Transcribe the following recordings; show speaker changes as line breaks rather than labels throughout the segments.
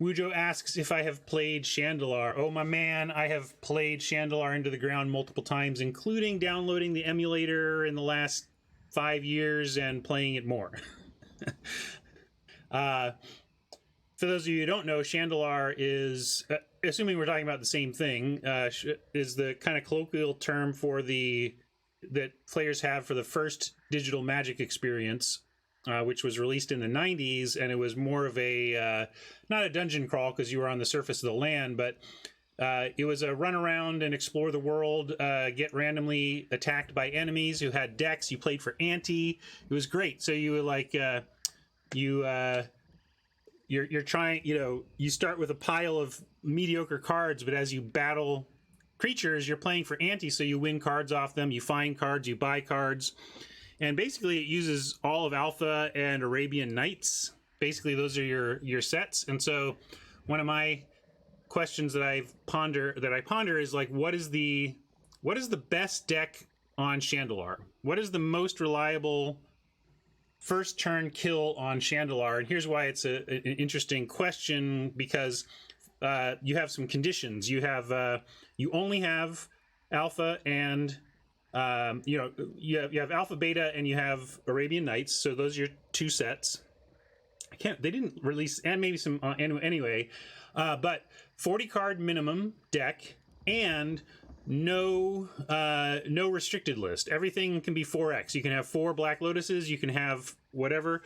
Wujo asks if I have played Shandalar. Oh, my man, I have played Shandalar into the ground multiple times, including downloading the emulator in the last 5 years and playing it more. For those of you who don't know, Shandalar is, assuming we're talking about the same thing, is the kind of colloquial term for that players have for the first digital Magic experience, which was released in the 90s, and it was more of a, not a dungeon crawl because you were on the surface of the land, but it was a run around and explore the world, get randomly attacked by enemies who had decks. You played for ante. It was great. So you were like, you're trying, you start with a pile of mediocre cards, but as you battle creatures, you're playing for ante, so you win cards off them, you find cards, you buy cards, and basically it uses all of Alpha and Arabian Nights. Basically, those are your sets. And so one of my questions that I ponder is like, what is the best deck on Shandalar? What is the most reliable first turn kill on Shandalar? And here's why it's an interesting question, because you have some conditions. You have you only have Alpha and you have Alpha, Beta, and you have Arabian Nights. So those are your two sets. They didn't release, and maybe some anyway, but 40 card minimum deck and no restricted list. Everything can be 4x. You can have 4 Black Lotuses, you can have whatever.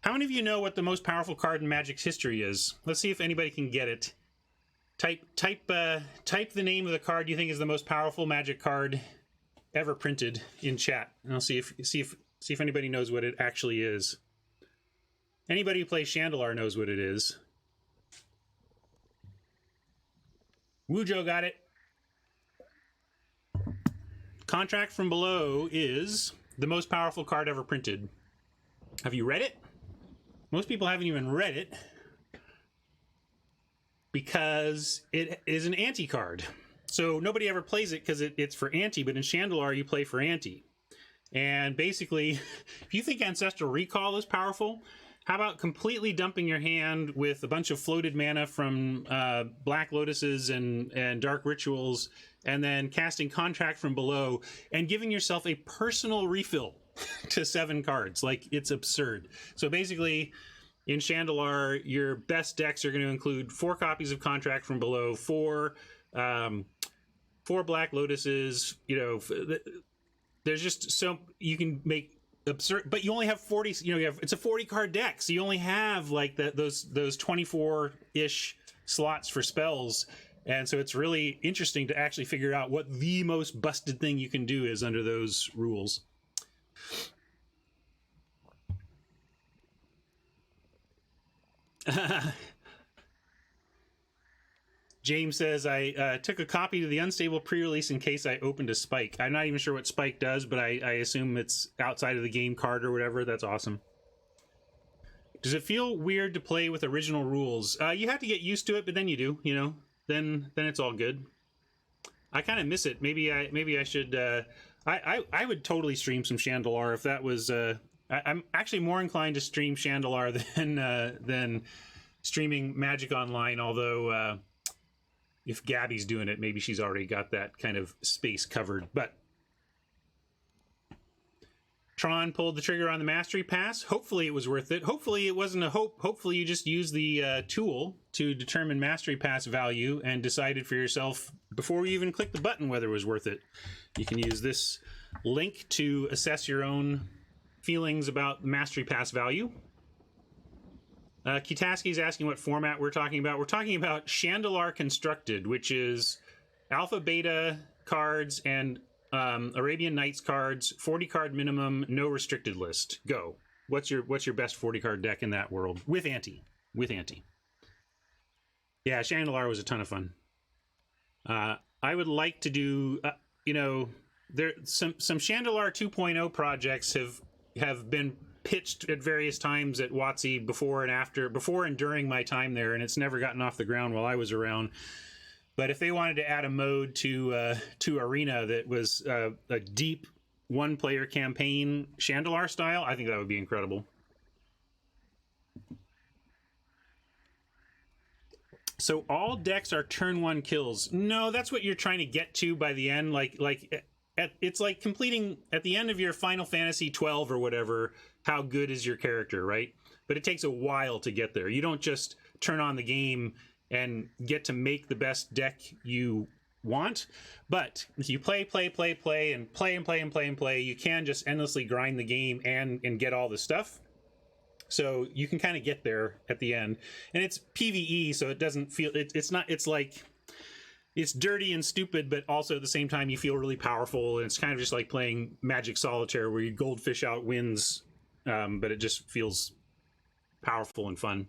How many of you know what the most powerful card in Magic's history is? Let's see if anybody can get it. Type the name of the card you think is the most powerful Magic card ever printed in chat, and I'll see if anybody knows what it actually is. Anybody who plays Shandalar knows what it is. Wujo got it. Contract from Below is the most powerful card ever printed. Have you read it? Most people haven't even read it because it is an ante card. So nobody ever plays it because it's for ante, but in Shandalar you play for ante. And basically, if you think Ancestral Recall is powerful, how about completely dumping your hand with a bunch of floated mana from Black Lotuses and Dark Rituals, and then casting Contract from Below and giving yourself a personal refill to 7 cards? Like, it's absurd. So basically, in Shandalar, your best decks are going to include 4 copies of Contract from Below, 4 Black Lotuses. There's just so you can make absurd, but you only have 40. It's a 40 card deck, so you only have like those 24-ish slots for spells. And so it's really interesting to actually figure out what the most busted thing you can do is under those rules. James says, I took a copy to the Unstable pre-release in case I opened a Spike. I'm not even sure what Spike does, but I assume it's outside of the game card or whatever. That's awesome. Does it feel weird to play with original rules? You have to get used to it, but then you do, then it's all good. I kind of miss it. Maybe I should, I would totally stream some Shandalar if that was, I'm actually more inclined to stream Shandalar than streaming Magic Online, although, if Gabby's doing it, maybe she's already got that kind of space covered. But Tron pulled the trigger on the Mastery Pass. Hopefully it was worth it. Hopefully it wasn't a hope. Hopefully you just used the tool to determine Mastery Pass value and decided for yourself before you even click the button whether it was worth it. You can use this link to assess your own feelings about Mastery Pass value. Kitaski is asking what format we're talking about. We're talking about Shandalar Constructed, which is Alpha, Beta cards and Arabian Nights cards, 40 card minimum, no restricted list. Go. What's your best 40 card deck in that world with ante? Yeah, Shandalar was a ton of fun. I would like to do, there some Shandalar 2.0 projects have been pitched at various times at WotC before and during my time there, and it's never gotten off the ground while I was around. But if they wanted to add a mode to Arena that was a deep one-player campaign Shandalar style, I think that would be incredible. So all decks are turn one kills. No, that's what you're trying to get to by the end. It's like completing at the end of your Final Fantasy 12 or whatever. How good is your character, right? But it takes a while to get there. You don't just turn on the game and get to make the best deck you want. But if you play, you can just endlessly grind the game and get all the stuff. So you can kind of get there at the end, and it's PvE, so it doesn't feel it's like it's dirty and stupid, but also at the same time you feel really powerful, and it's kind of just like playing Magic Solitaire where you goldfish out wins, but it just feels powerful and fun.